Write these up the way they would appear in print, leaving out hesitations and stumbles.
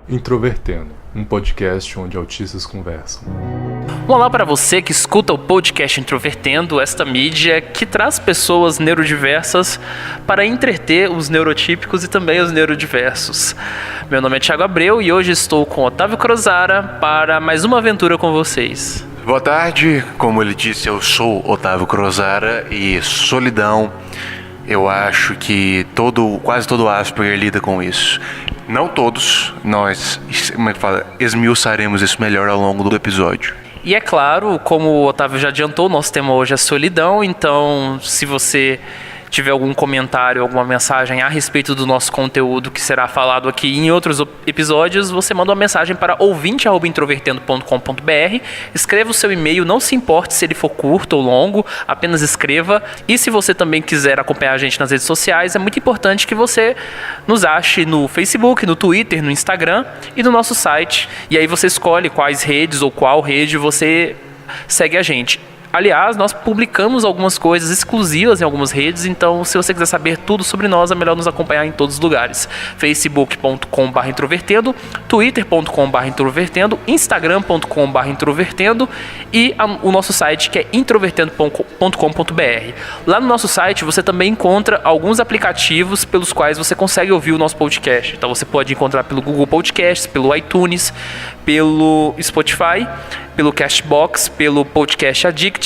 Introvertendo, um podcast onde autistas conversam. Olá para você que escuta o podcast Introvertendo, esta mídia que traz pessoas neurodiversas para entreter os neurotípicos e também os neurodiversos. Meu nome é Thiago Abreu e hoje estou com Otávio Crozara para mais uma aventura com vocês. Boa tarde, como ele disse, eu sou Otávio Crozara e solidão, eu acho que quase todo Asperger lida com isso. Não todos, nós esmiuçaremos isso melhor ao longo do episódio. E é claro, como o Otávio já adiantou, nosso tema hoje é solidão, então se você tiver algum comentário, alguma mensagem a respeito do nosso conteúdo que será falado aqui em outros episódios, você manda uma mensagem para ouvinte@introvertendo.com.br, escreva o seu e-mail, não se importe se ele for curto ou longo, apenas escreva. E se você também quiser acompanhar a gente nas redes sociais, é muito importante que você nos ache no Facebook, no Twitter, no Instagram e no nosso site. E aí você escolhe quais redes ou qual rede você segue a gente. Aliás, nós publicamos algumas coisas exclusivas em algumas redes, então se você quiser saber tudo sobre nós, é melhor nos acompanhar em todos os lugares. facebook.com/introvertendo, twitter.com/introvertendo, instagram.com/introvertendo e o nosso site que é introvertendo.com.br. Lá no nosso site você também encontra alguns aplicativos pelos quais você consegue ouvir o nosso podcast. Então você pode encontrar pelo Google Podcasts, pelo iTunes, pelo Spotify, pelo Castbox, pelo Podcast Addict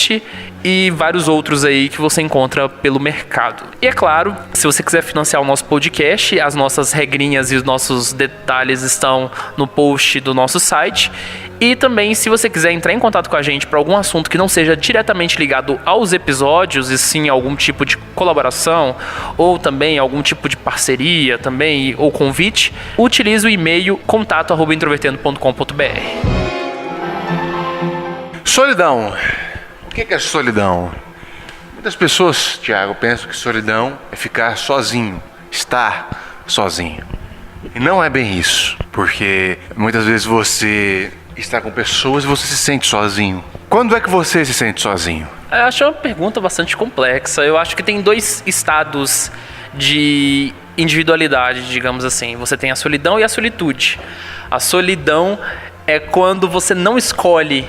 e vários outros aí que você encontra pelo mercado. E é claro, se você quiser financiar o nosso podcast, as nossas regrinhas e os nossos detalhes estão no post do nosso site. E também, se você quiser entrar em contato com a gente para algum assunto que não seja diretamente ligado aos episódios, e sim algum tipo de colaboração, ou também algum tipo de parceria, também, ou convite, utilize o e-mail contato@introvertendo.com.br. Solidão. O que é solidão? Muitas pessoas, Thiago, pensam que solidão é ficar sozinho, estar sozinho. E não é bem isso, porque muitas vezes você está com pessoas e você se sente sozinho. Quando é que você se sente sozinho? Eu acho uma pergunta bastante complexa. Eu acho que tem dois estados de individualidade, digamos assim. Você tem a solidão e a solitude. A solidão é quando você não escolhe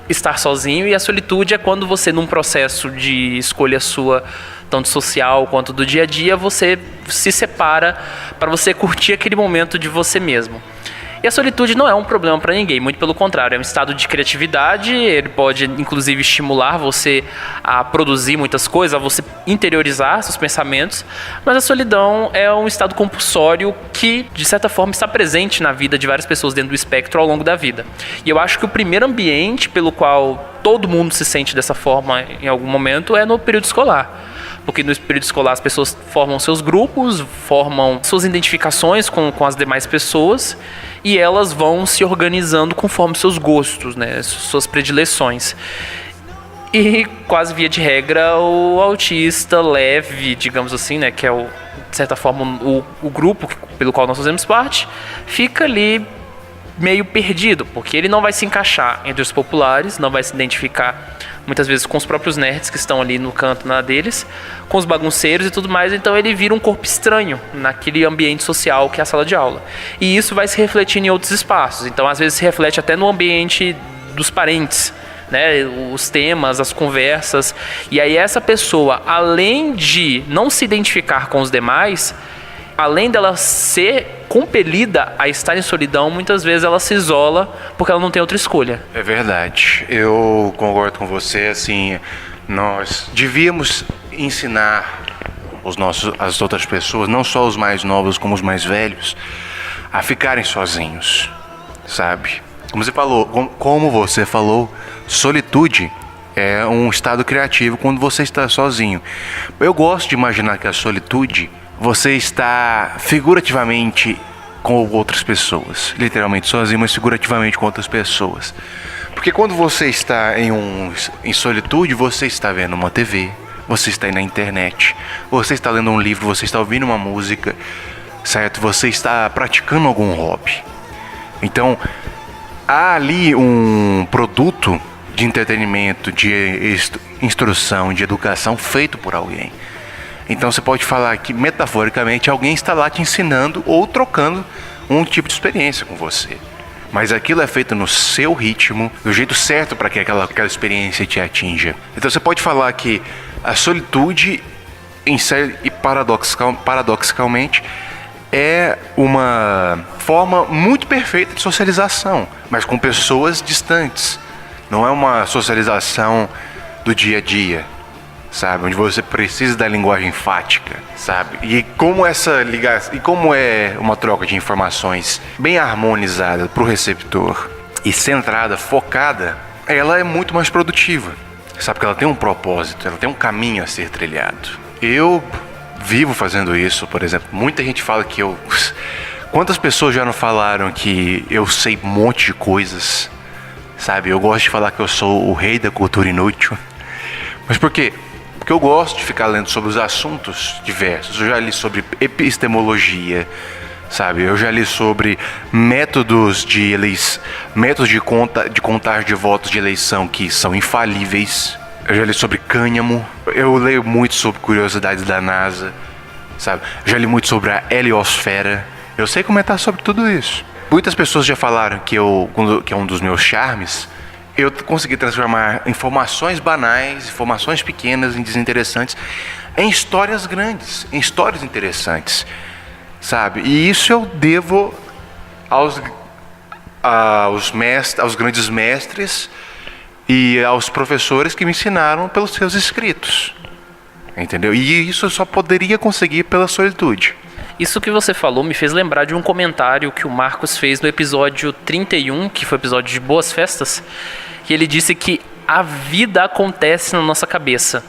estar sozinho, e a solitude é quando você, num processo de escolha sua, tanto social quanto do dia a dia, você se separa para você curtir aquele momento de você mesmo. E a solitude não é um problema para ninguém, muito pelo contrário, é um estado de criatividade, ele pode inclusive estimular você a produzir muitas coisas, a você interiorizar seus pensamentos, mas a solidão é um estado compulsório que, de certa forma, está presente na vida de várias pessoas dentro do espectro ao longo da vida. E eu acho que o primeiro ambiente pelo qual todo mundo se sente dessa forma em algum momento é no período escolar. Porque no período escolar as pessoas formam seus grupos, formam suas identificações com as demais pessoas e elas vão se organizando conforme seus gostos, né, suas predileções. E quase via de regra o autista leve, digamos assim, né, que é de certa forma o grupo pelo qual nós fazemos parte, fica ali meio perdido, porque ele não vai se encaixar entre os populares, não vai se identificar muitas vezes com os próprios nerds que estão ali no canto deles, com os bagunceiros e tudo mais, então ele vira um corpo estranho naquele ambiente social que é a sala de aula. E isso vai se refletir em outros espaços, então às vezes se reflete até no ambiente dos parentes, né, os temas, as conversas, e aí essa pessoa, além de não se identificar com os demais, além dela ser compelida a estar em solidão, muitas vezes ela se isola porque ela não tem outra escolha. É verdade, eu concordo com você, assim, nós devíamos ensinar as outras pessoas, não só os mais novos como os mais velhos, a ficarem sozinhos, sabe? Como você falou, solitude é um estado criativo quando você está sozinho. Eu gosto de imaginar que a solitude, você está figurativamente com outras pessoas, literalmente sozinho, mas figurativamente com outras pessoas. Porque quando você está em solitude, você está vendo uma TV, você está aí na internet, você está lendo um livro, você está ouvindo uma música, certo? Você está praticando algum hobby. Então, há ali um produto de entretenimento, de instrução, de educação feito por alguém. Então você pode falar que, metaforicamente, alguém está lá te ensinando ou trocando um tipo de experiência com você. Mas aquilo é feito no seu ritmo, do jeito certo para que aquela experiência te atinja. Então você pode falar que a solitude, e paradoxicalmente, é uma forma muito perfeita de socialização, mas com pessoas distantes. Não é uma socialização do dia a dia, sabe? Onde você precisa da linguagem enfática, sabe? E como essa ligação, e como é uma troca de informações bem harmonizada para o receptor e centrada, focada, ela é muito mais produtiva. Sabe que ela tem um propósito, ela tem um caminho a ser trilhado. Eu vivo fazendo isso, por exemplo. Muita gente fala que eu... Quantas pessoas já não falaram que eu sei um monte de coisas, sabe? Eu gosto de falar que eu sou o rei da cultura inútil. Mas por quê? Porque eu gosto de ficar lendo sobre os assuntos diversos. Eu já li sobre epistemologia, sabe? Eu já li sobre métodos de contagem de votos de eleição que são infalíveis. Eu já li sobre cânhamo. Eu leio muito sobre curiosidades da NASA, sabe? Eu já li muito sobre a heliosfera. Eu sei comentar sobre tudo isso. Muitas pessoas já falaram que é um dos meus charmes, eu consegui transformar informações banais, informações pequenas e desinteressantes em histórias grandes, em histórias interessantes, sabe? E isso eu devo aos grandes mestres e aos professores que me ensinaram pelos seus escritos, entendeu? E isso eu só poderia conseguir pela solitude. Isso que você falou me fez lembrar de um comentário que o Marcos fez no episódio 31, que foi o episódio de Boas Festas, que ele disse que a vida acontece na nossa cabeça.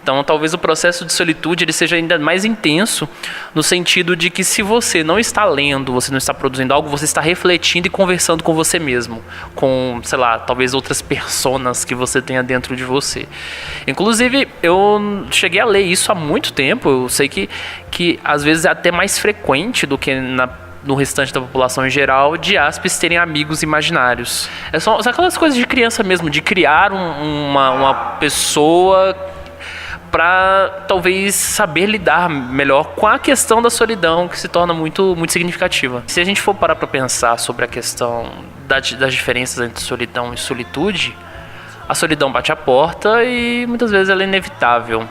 Então, talvez o processo de solitude ele seja ainda mais intenso, no sentido de que se você não está lendo, você não está produzindo algo, você está refletindo e conversando com você mesmo, com, sei lá, talvez outras personas que você tenha dentro de você. Inclusive, eu cheguei a ler isso há muito tempo, eu sei que às vezes é até mais frequente do que no restante da população em geral, de aspes terem amigos imaginários. São aquelas coisas de criança mesmo, de criar uma pessoa para talvez saber lidar melhor com a questão da solidão, que se torna muito, muito significativa. Se a gente for parar para pensar sobre a questão das diferenças entre solidão e solitude, a solidão bate a porta e muitas vezes ela é inevitável.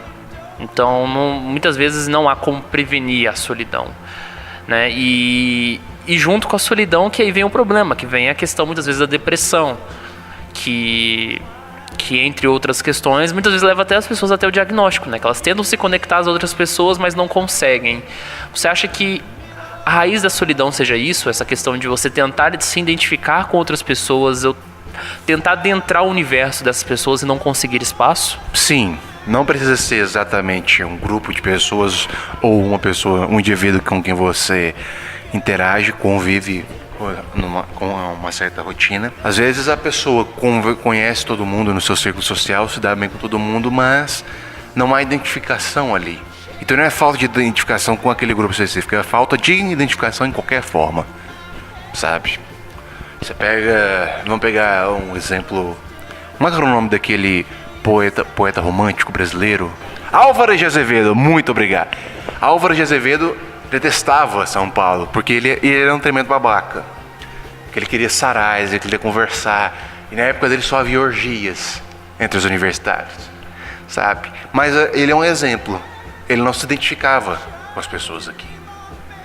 Então, muitas vezes não há como prevenir a solidão, né? E junto com a solidão que aí vem o problema, que vem a questão muitas vezes da depressão, que entre outras questões, muitas vezes leva até as pessoas até o diagnóstico, né? Que elas tentam se conectar às outras pessoas, mas não conseguem. Você acha que a raiz da solidão seja isso? Essa questão de você tentar se identificar com outras pessoas, tentar adentrar o universo dessas pessoas e não conseguir espaço? Sim, não precisa ser exatamente um grupo de pessoas ou um indivíduo com quem você interage, convive com uma certa rotina. Às vezes a pessoa conhece todo mundo no seu círculo social, se dá bem com todo mundo, mas não há identificação ali. Então não é falta de identificação com aquele grupo específico, é falta de identificação em qualquer forma, sabe? Você vamos pegar um exemplo, como é que era o nome daquele poeta romântico brasileiro? Álvaro de Azevedo, muito obrigado. Álvaro de Azevedo detestava São Paulo, porque ele era um tremendo babaca. Que ele queria sarais, ele queria conversar. E na época dele só havia orgias entre os universitários, sabe? Mas ele é um exemplo. Ele não se identificava com as pessoas aqui.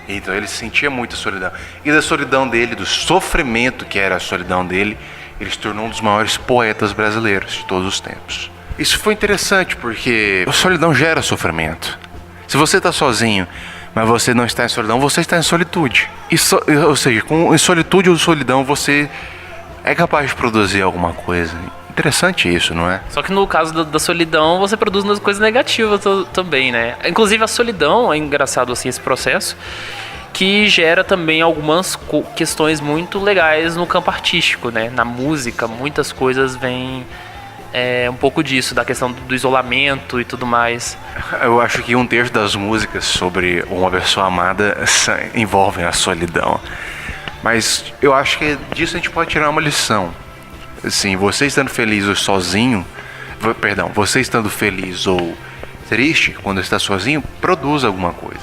Então ele sentia muita solidão. E da solidão dele, do sofrimento que era a solidão dele, ele se tornou um dos maiores poetas brasileiros de todos os tempos. Isso foi interessante porque a solidão gera sofrimento. Se você está sozinho, mas você não está em solidão, você está em solitude. Ou seja, com solitude ou solidão, você é capaz de produzir alguma coisa. Interessante isso, não é? Só que no caso da solidão, você produz umas coisas negativas também, né? Inclusive a solidão, é engraçado assim esse processo, que gera também algumas questões muito legais no campo artístico, né? Na música, muitas coisas vêm um pouco disso, da questão do isolamento e tudo mais. Eu acho que 1/3 das músicas sobre uma pessoa amada envolvem a solidão. Mas eu acho que disso a gente pode tirar uma lição. Assim, você estando feliz ou sozinho, você estando feliz ou triste, quando está sozinho, produz alguma coisa.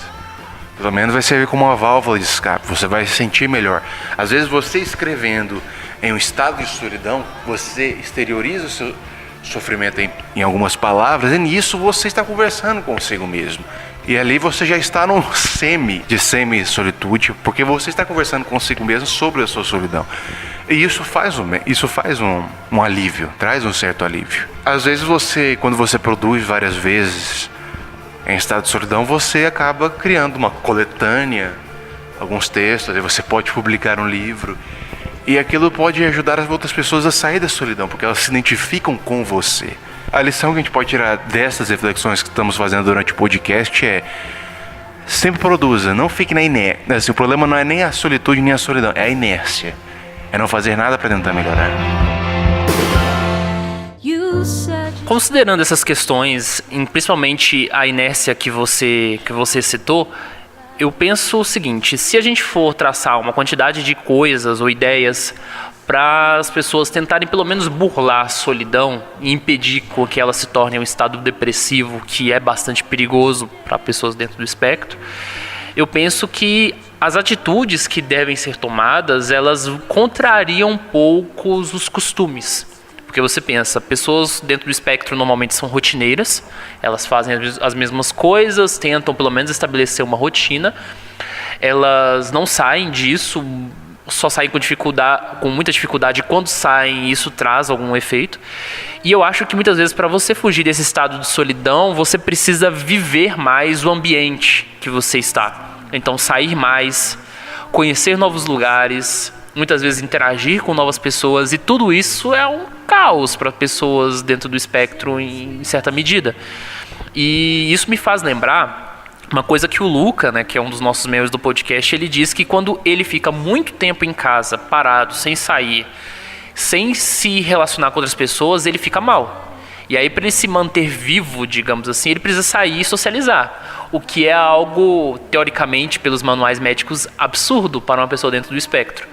Pelo menos vai servir como uma válvula de escape, você vai se sentir melhor. Às vezes você escrevendo em um estado de solidão, você exterioriza o seu sofrimento em algumas palavras, e nisso você está conversando consigo mesmo. E ali você já está num semi-solitude, porque você está conversando consigo mesmo sobre a sua solidão. E isso faz um alívio, traz um certo alívio. Às vezes quando você produz várias vezes em estado de solidão, você acaba criando uma coletânea, alguns textos, aí você pode publicar um livro. E aquilo pode ajudar as outras pessoas a sair da solidão, porque elas se identificam com você. A lição que a gente pode tirar dessas reflexões que estamos fazendo durante o podcast é: sempre produza, não fique na inércia. Assim, o problema não é nem a solitude nem a solidão, é a inércia. É não fazer nada para tentar melhorar. Considerando essas questões, principalmente a inércia que você citou, eu penso o seguinte: se a gente for traçar uma quantidade de coisas ou ideias para as pessoas tentarem pelo menos burlar a solidão e impedir que ela se torne um estado depressivo, que é bastante perigoso para pessoas dentro do espectro, eu penso que as atitudes que devem ser tomadas, elas contrariam um pouco os costumes. Porque você pensa, pessoas dentro do espectro normalmente são rotineiras, elas fazem as mesmas coisas, tentam pelo menos estabelecer uma rotina, elas não saem disso, só saem com muita dificuldade, e quando saem isso traz algum efeito. E eu acho que muitas vezes para você fugir desse estado de solidão, você precisa viver mais o ambiente que você está. Então sair mais, conhecer novos lugares, muitas vezes interagir com novas pessoas, e tudo isso é um caos para pessoas dentro do espectro em certa medida. E isso me faz lembrar uma coisa que o Luca, né, que é um dos nossos membros do podcast, ele diz que quando ele fica muito tempo em casa, parado, sem sair, sem se relacionar com outras pessoas, ele fica mal. E aí, para ele se manter vivo, digamos assim, ele precisa sair e socializar. O que é algo, teoricamente, pelos manuais médicos, absurdo para uma pessoa dentro do espectro.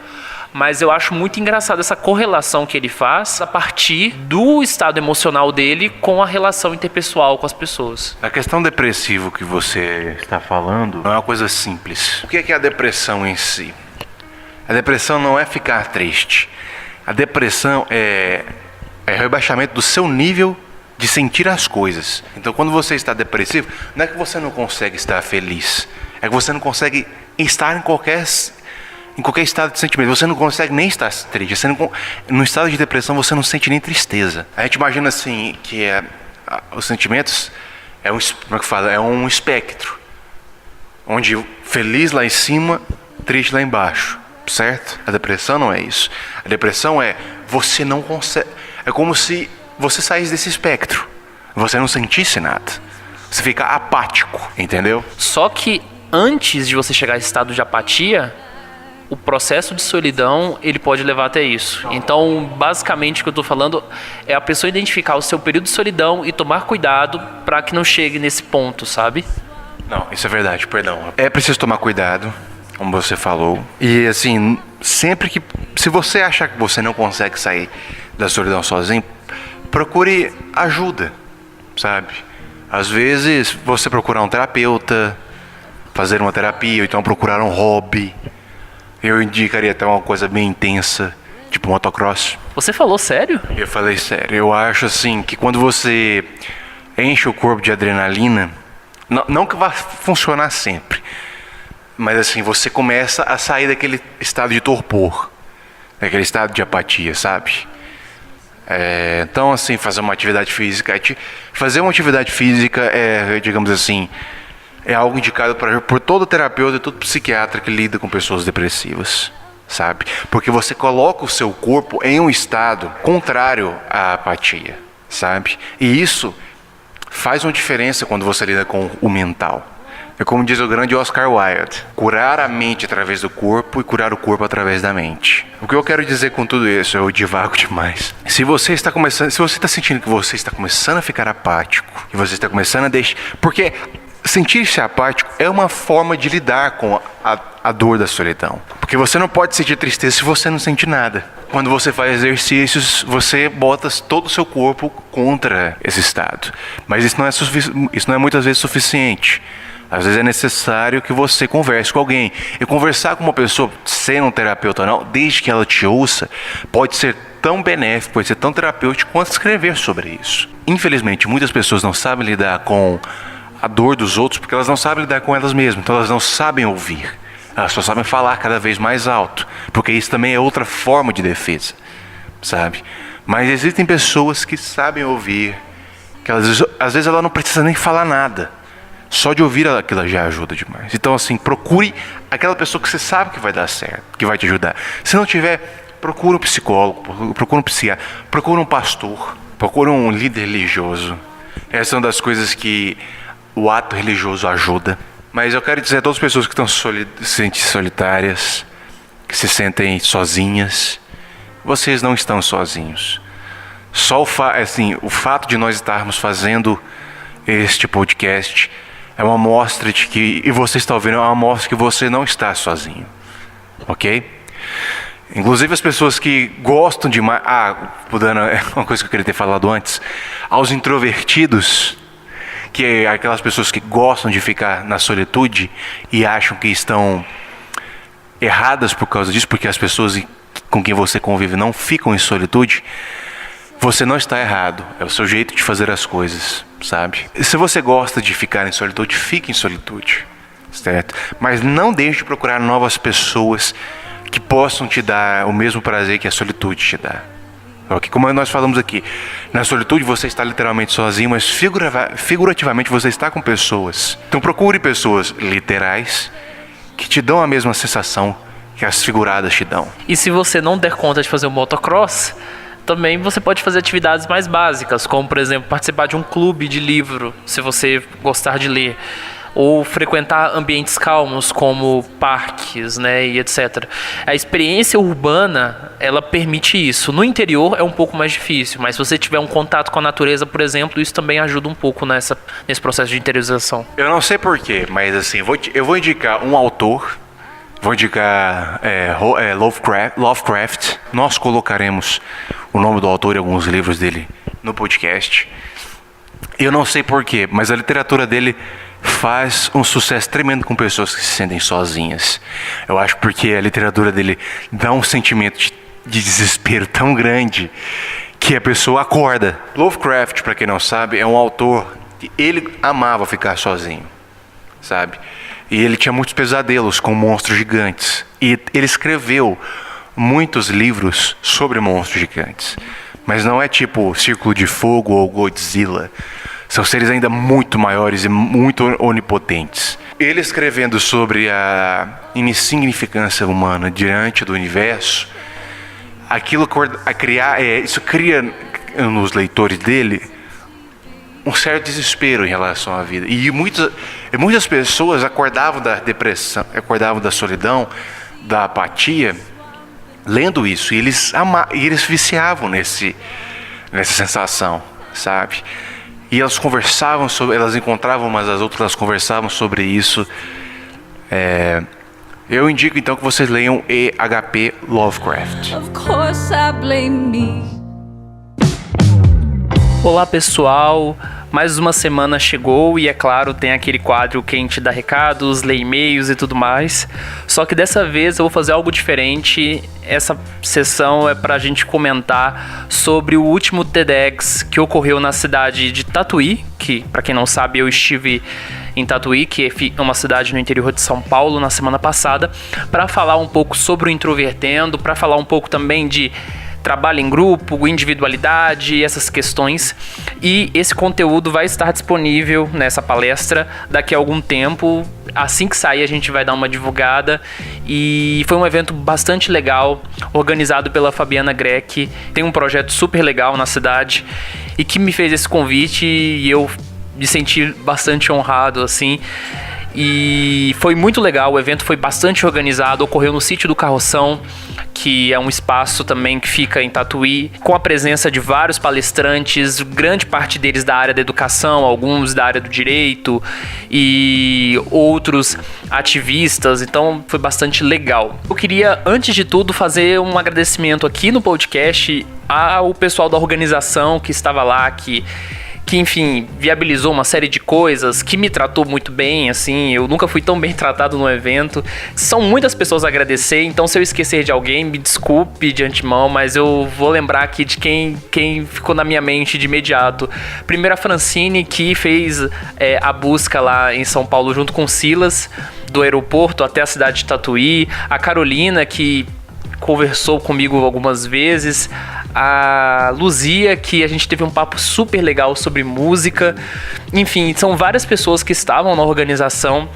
Mas eu acho muito engraçado essa correlação que ele faz a partir do estado emocional dele com a relação interpessoal com as pessoas. A questão depressiva que você está falando não é uma coisa simples. O que é a depressão em si? A depressão não é ficar triste. A depressão é o rebaixamento do seu nível de sentir as coisas. Então, quando você está depressivo, não é que você não consegue estar feliz, é que você não consegue estar em qualquer estado de sentimento. Você não consegue nem estar triste. No estado de depressão você não sente nem tristeza. A gente imagina assim que os sentimentos é um espectro, onde feliz lá em cima, triste lá embaixo, certo? A depressão não é isso. A depressão é você não consegue. É como se você saísse desse espectro. Você não sentisse nada. Você fica apático, entendeu? Só que antes de você chegar a esse estado de apatia, o processo de solidão, ele pode levar até isso. Então, basicamente, o que eu estou falando é a pessoa identificar o seu período de solidão e tomar cuidado para que não chegue nesse ponto, sabe? Não, isso é verdade, perdão. É preciso tomar cuidado, como você falou. E, assim, se você achar que você não consegue sair da solidão sozinho, procure ajuda, sabe? Às vezes, você procurar um terapeuta, fazer uma terapia, ou então procurar um hobby. Eu indicaria até uma coisa bem intensa, tipo motocross. Você falou sério? Eu falei sério. Eu acho assim que quando você enche o corpo de adrenalina, não que vá funcionar sempre, mas assim, você começa a sair daquele estado de torpor, daquele estado de apatia, sabe? Então assim, fazer uma atividade física é, digamos assim, é algo indicado por todo terapeuta e todo psiquiatra que lida com pessoas depressivas, sabe? Porque você coloca o seu corpo em um estado contrário à apatia, sabe? E isso faz uma diferença quando você lida com o mental. É como diz o grande Oscar Wilde: curar a mente através do corpo e curar o corpo através da mente. O que eu quero dizer com tudo isso, eu divago demais. Se você está sentindo que você está começando a ficar apático, e você está começando a deixar... Porque sentir-se apático é uma forma de lidar com a dor da solidão. Porque você não pode sentir tristeza se você não sente nada. Quando você faz exercícios, você bota todo o seu corpo contra esse estado. Mas isso não é muitas vezes suficiente. Às vezes é necessário que você converse com alguém. E conversar com uma pessoa, sendo um terapeuta ou não, desde que ela te ouça, pode ser tão benéfico, pode ser tão terapêutico quanto escrever sobre isso. Infelizmente, muitas pessoas não sabem lidar com a dor dos outros porque elas não sabem lidar com elas mesmas. Então elas não sabem ouvir. Elas só sabem falar cada vez mais alto. Porque isso também é outra forma de defesa, sabe? Mas existem pessoas que sabem ouvir, que às vezes ela não precisa nem falar nada. Só de ouvir aquilo já ajuda demais. Então, assim, procure aquela pessoa que você sabe que vai dar certo, que vai te ajudar. Se não tiver, procure um psicólogo, procure um psiquiatra, procure um pastor, procure um líder religioso. Essa é uma das coisas que o ato religioso ajuda. Mas eu quero dizer a todas as pessoas que estão se sentem solitárias, que se sentem sozinhas, vocês não estão sozinhos. Só o fato de nós estarmos fazendo este podcast é uma amostra de que, e você está ouvindo, é uma amostra que você não está sozinho, ok? Inclusive as pessoas que gostam de mais... uma coisa que eu queria ter falado antes. Aos introvertidos, que é aquelas pessoas que gostam de ficar na solitude e acham que estão erradas por causa disso, porque as pessoas com quem você convive não ficam em solitude, você não está errado. É o seu jeito de fazer as coisas, sabe? Se você gosta de ficar em solitude, fique em solitude, certo? Mas não deixe de procurar novas pessoas que possam te dar o mesmo prazer que a solitude te dá. Okay? Como nós falamos aqui, na solitude você está literalmente sozinho, mas figurativamente você está com pessoas. Então procure pessoas literais que te dão a mesma sensação que as figuradas te dão. E se você não der conta de fazer o motocross, também você pode fazer atividades mais básicas, como, por exemplo, participar de um clube de livro, se você gostar de ler, ou frequentar ambientes calmos, como parques, né, e etc. A experiência urbana, ela permite isso. No interior é um pouco mais difícil, mas se você tiver um contato com a natureza, por exemplo, isso também ajuda um pouco nesse processo de interiorização. Eu não sei porquê, mas assim, eu vou indicar um autor. Vou indicar Lovecraft. Nós colocaremos o nome do autor e alguns livros dele no podcast. Eu não sei porquê, mas a literatura dele faz um sucesso tremendo com pessoas que se sentem sozinhas. Eu acho porque a literatura dele dá um sentimento de desespero tão grande que a pessoa acorda. Lovecraft, para quem não sabe, é um autor que ele amava ficar sozinho, sabe? E ele tinha muitos pesadelos com monstros gigantes. E ele escreveu muitos livros sobre monstros gigantes. Mas não é tipo Círculo de Fogo ou Godzilla. São seres ainda muito maiores e muito onipotentes. Ele escrevendo sobre a insignificância humana diante do universo, isso cria nos leitores dele um certo desespero em relação à vida. E muitas pessoas acordavam da depressão, acordavam da solidão, da apatia, lendo isso. E eles viciavam nessa sensação, sabe? E elas conversavam elas encontravam umas às outras, elas conversavam sobre isso. Eu indico então que vocês leiam H.P. Lovecraft. Of course I blame me. Olá pessoal, mais uma semana chegou e é claro, tem aquele quadro que a gente dá recados, lê e-mails e tudo mais. Só que dessa vez eu vou fazer algo diferente. Essa sessão é pra gente comentar sobre o último TEDx que ocorreu na cidade de Tatuí, que pra quem não sabe eu estive em Tatuí, que é uma cidade no interior de São Paulo, na semana passada, para falar um pouco sobre o Introvertendo, para falar um pouco também de trabalho em grupo, individualidade, essas questões. E esse conteúdo vai estar disponível nessa palestra daqui a algum tempo. Assim que sair a gente vai dar uma divulgada. E foi um evento bastante legal, organizado pela Fabiana Greck. Tem um projeto super legal na cidade e que me fez esse convite e eu me senti bastante honrado, assim. E foi muito legal, o evento foi bastante organizado, ocorreu no sítio do Carroção, que é um espaço também que fica em Tatuí, com a presença de vários palestrantes, grande parte deles da área da educação, alguns da área do direito e outros ativistas, então foi bastante legal. Eu queria, antes de tudo, fazer um agradecimento aqui no podcast ao pessoal da organização que estava lá, que enfim, viabilizou uma série de coisas, que me tratou muito bem, assim, eu nunca fui tão bem tratado num evento. São muitas pessoas a agradecer, então se eu esquecer de alguém, me desculpe de antemão, mas eu vou lembrar aqui de quem ficou na minha mente de imediato. Primeiro a Francine, que fez a busca lá em São Paulo junto com o Silas, do aeroporto até a cidade de Tatuí. A Carolina, que conversou comigo algumas vezes, a Luzia, que a gente teve um papo super legal sobre música. Enfim, são várias pessoas que estavam na organização.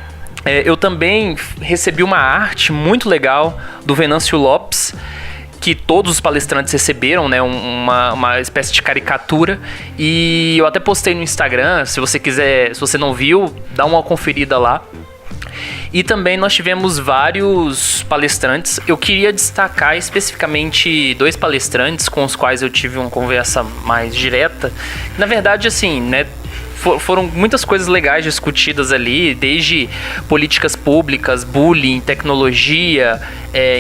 Eu também recebi uma arte muito legal do Venâncio Lopes, que todos os palestrantes receberam, né, uma espécie de caricatura, e eu até postei no Instagram. Se você quiser, se você não viu, dá uma conferida lá. E também nós tivemos vários palestrantes. Eu queria destacar especificamente 2 palestrantes com os quais eu tive uma conversa mais direta. Na verdade, assim, né, foram muitas coisas legais discutidas ali, desde políticas públicas, bullying, tecnologia,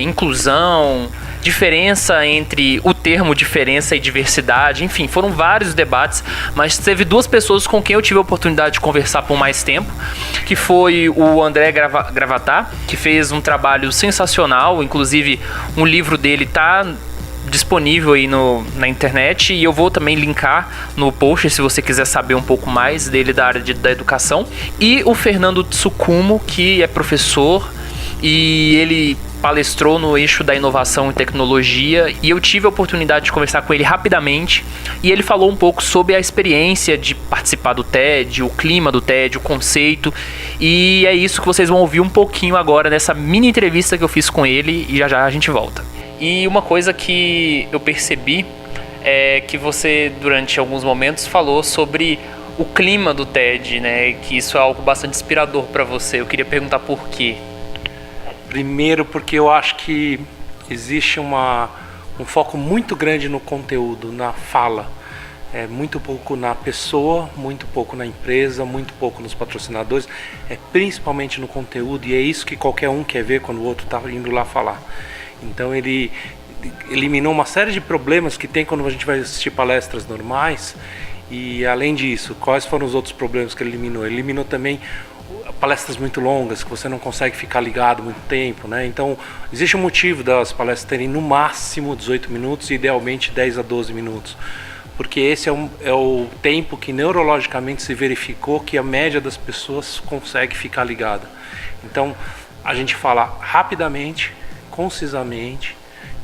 inclusão, diferença entre o termo diferença e diversidade, enfim, foram vários debates, mas teve 2 pessoas com quem eu tive a oportunidade de conversar por mais tempo, que foi o André Gravatar, que fez um trabalho sensacional, inclusive um livro dele tá disponível aí na internet, e eu vou também linkar no post se você quiser saber um pouco mais dele da área da educação. E o Fernando Tsukumo, que é professor, e ele palestrou no eixo da inovação e tecnologia, e eu tive a oportunidade de conversar com ele rapidamente, e ele falou um pouco sobre a experiência de participar do TED, o clima do TED, o conceito, e é isso que vocês vão ouvir um pouquinho agora nessa mini entrevista que eu fiz com ele, e já já a gente volta. E uma coisa que eu percebi é que você, durante alguns momentos, falou sobre o clima do TED, né, que isso é algo bastante inspirador para você. Eu queria perguntar por quê. Primeiro, porque eu acho que existe um foco muito grande no conteúdo, na fala. Muito pouco na pessoa, muito pouco na empresa, muito pouco nos patrocinadores. Principalmente no conteúdo, e é isso que qualquer um quer ver quando o outro está indo lá falar. Então ele eliminou uma série de problemas que tem quando a gente vai assistir palestras normais. E além disso, quais foram os outros problemas que ele eliminou? Ele eliminou também palestras muito longas, que você não consegue ficar ligado muito tempo, né? Então, existe um motivo das palestras terem no máximo 18 minutos e idealmente 10 a 12 minutos. Porque esse é o tempo que neurologicamente se verificou que a média das pessoas consegue ficar ligada. Então, a gente fala rapidamente, concisamente,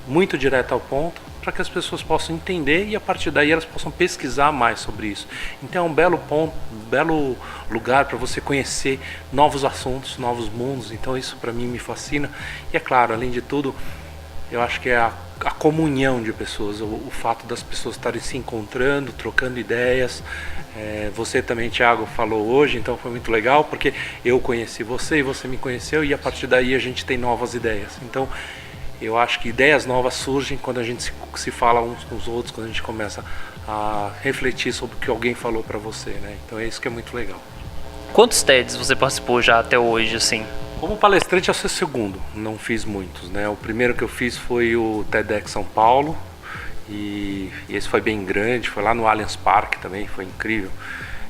muito direto ao ponto, para que as pessoas possam entender e a partir daí elas possam pesquisar mais sobre isso. Então é um belo ponto, um belo lugar para você conhecer novos assuntos, novos mundos. Então isso para mim me fascina. E é claro, além de tudo, eu acho que é a comunhão de pessoas, o fato das pessoas estarem se encontrando, trocando ideias. Você também, Thiago, falou hoje, então foi muito legal, porque eu conheci você e você me conheceu, e a partir daí a gente tem novas ideias. Então eu acho que ideias novas surgem quando a gente se fala uns com os outros, quando a gente começa a refletir sobre o que alguém falou para você, né? Então é isso que é muito legal. Quantos TEDs você participou já até hoje, assim? Como palestrante, eu sou o segundo, não fiz muitos, né? O primeiro que eu fiz foi o TEDx São Paulo, e esse foi bem grande, foi lá no Allianz Parque também, foi incrível.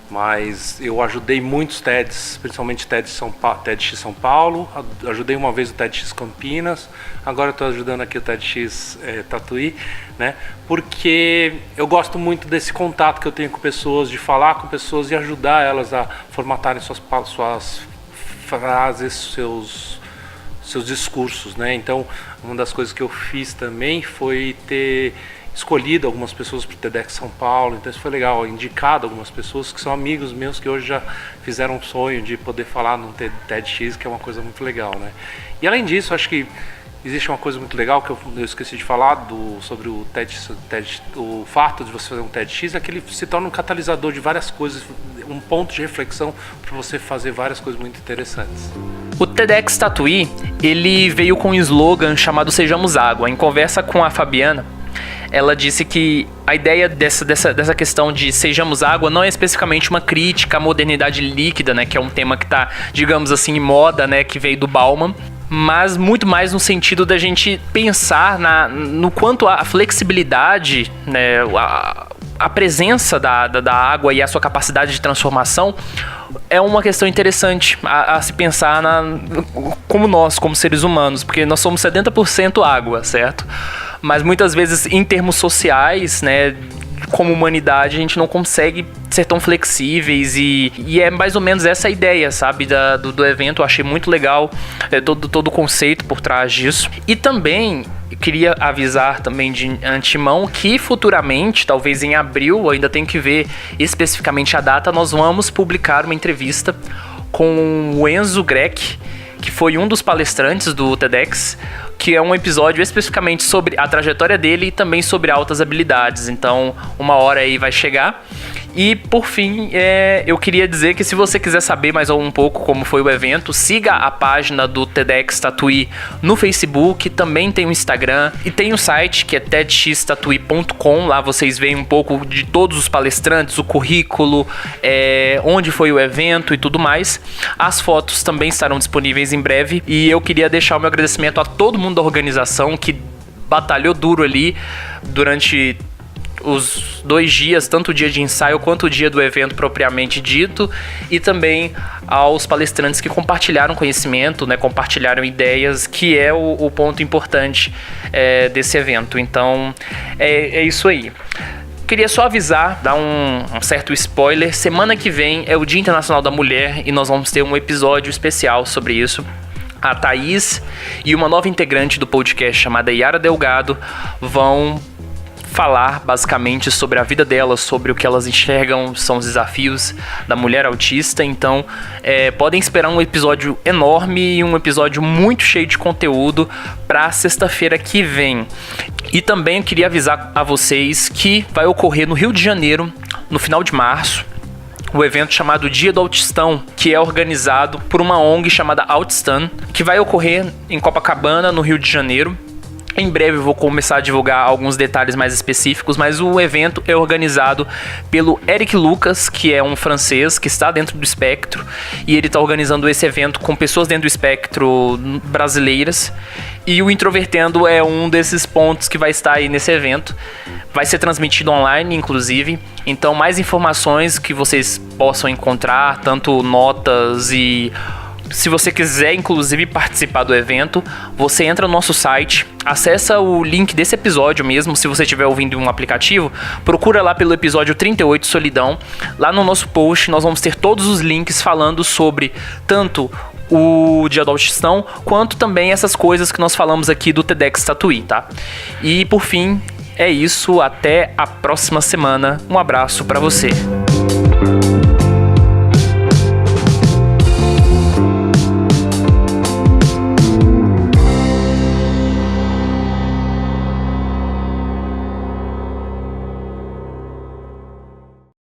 Mas eu ajudei muitos TEDs, principalmente TEDx São Paulo, ajudei uma vez o TEDx Campinas, agora estou ajudando aqui o TEDx Tatuí, né? Porque eu gosto muito desse contato que eu tenho com pessoas, de falar com pessoas e ajudar elas a formatarem suas frases, seus discursos, né? Então, uma das coisas que eu fiz também foi ter escolhido algumas pessoas para o TEDx São Paulo, então isso foi legal, indicado algumas pessoas que são amigos meus que hoje já fizeram um sonho de poder falar num TEDx, que é uma coisa muito legal, né? E além disso, acho que existe uma coisa muito legal que eu esqueci de falar sobre o TED, o fato de você fazer um TEDx é que ele se torna um catalisador de várias coisas, um ponto de reflexão para você fazer várias coisas muito interessantes. O TEDx Tatuí, ele veio com um slogan chamado Sejamos Água. Em conversa com a Fabiana, ela disse que a ideia dessa questão de sejamos água não é especificamente uma crítica à modernidade líquida, né, que é um tema que está, digamos assim, em moda, né, que veio do Bauman, mas muito mais no sentido da gente pensar no quanto a flexibilidade, né, a presença da água e a sua capacidade de transformação é uma questão interessante a se pensar como nós, como seres humanos, porque nós somos 70% água, certo? Mas muitas vezes, em termos sociais, né, como humanidade, a gente não consegue ser tão flexíveis e é mais ou menos essa a ideia, sabe, do evento. Eu achei muito legal todo o conceito por trás disso. E também queria avisar também de antemão que futuramente, talvez em abril, ainda tenho que ver especificamente a data, nós vamos publicar uma entrevista com o Enzo Greck, que foi um dos palestrantes do TEDx, que é um episódio especificamente sobre a trajetória dele e também sobre altas habilidades. Então, uma hora aí vai chegar. E, por fim, eu queria dizer que se você quiser saber mais um pouco como foi o evento, siga a página do TEDx Tatuí no Facebook, também tem o Instagram e tem o site que é tedxtatuí.com. Lá vocês veem um pouco de todos os palestrantes, o currículo, onde foi o evento e tudo mais. As fotos também estarão disponíveis em breve e eu queria deixar o meu agradecimento a todo mundo da organização que batalhou duro ali durante os 2 dias, tanto o dia de ensaio quanto o dia do evento propriamente dito, e também aos palestrantes que compartilharam conhecimento, né, compartilharam ideias, que é o ponto importante desse evento. Então, é isso aí. Queria só avisar, dar um certo spoiler, semana que vem é o Dia Internacional da Mulher e nós vamos ter um episódio especial sobre isso. A Thaís e uma nova integrante do podcast chamada Yara Delgado vão falar basicamente sobre a vida delas, sobre o que elas enxergam são os desafios da mulher autista. Então podem esperar um episódio enorme e um episódio muito cheio de conteúdo para sexta-feira que vem. E também eu queria avisar a vocês que vai ocorrer no Rio de Janeiro, no final de março, o evento chamado Dia do Autistão, que é organizado por uma ONG chamada Autistan, que vai ocorrer em Copacabana, no Rio de Janeiro. Em breve eu vou começar a divulgar alguns detalhes mais específicos, mas o evento é organizado pelo Eric Lucas, que é um francês que está dentro do espectro, e ele está organizando esse evento com pessoas dentro do espectro brasileiras, e o Introvertendo é um desses pontos que vai estar aí nesse evento. Vai ser transmitido online, inclusive, então mais informações que vocês possam encontrar, tanto notas e... Se você quiser, inclusive, participar do evento, você entra no nosso site, acessa o link desse episódio mesmo, se você estiver ouvindo um aplicativo, procura lá pelo episódio 38, Solidão. Lá no nosso post nós vamos ter todos os links falando sobre tanto o Dia do Autistão, quanto também essas coisas que nós falamos aqui do TEDx Tatuí, tá? E por fim, é isso, até a próxima semana. Um abraço pra você.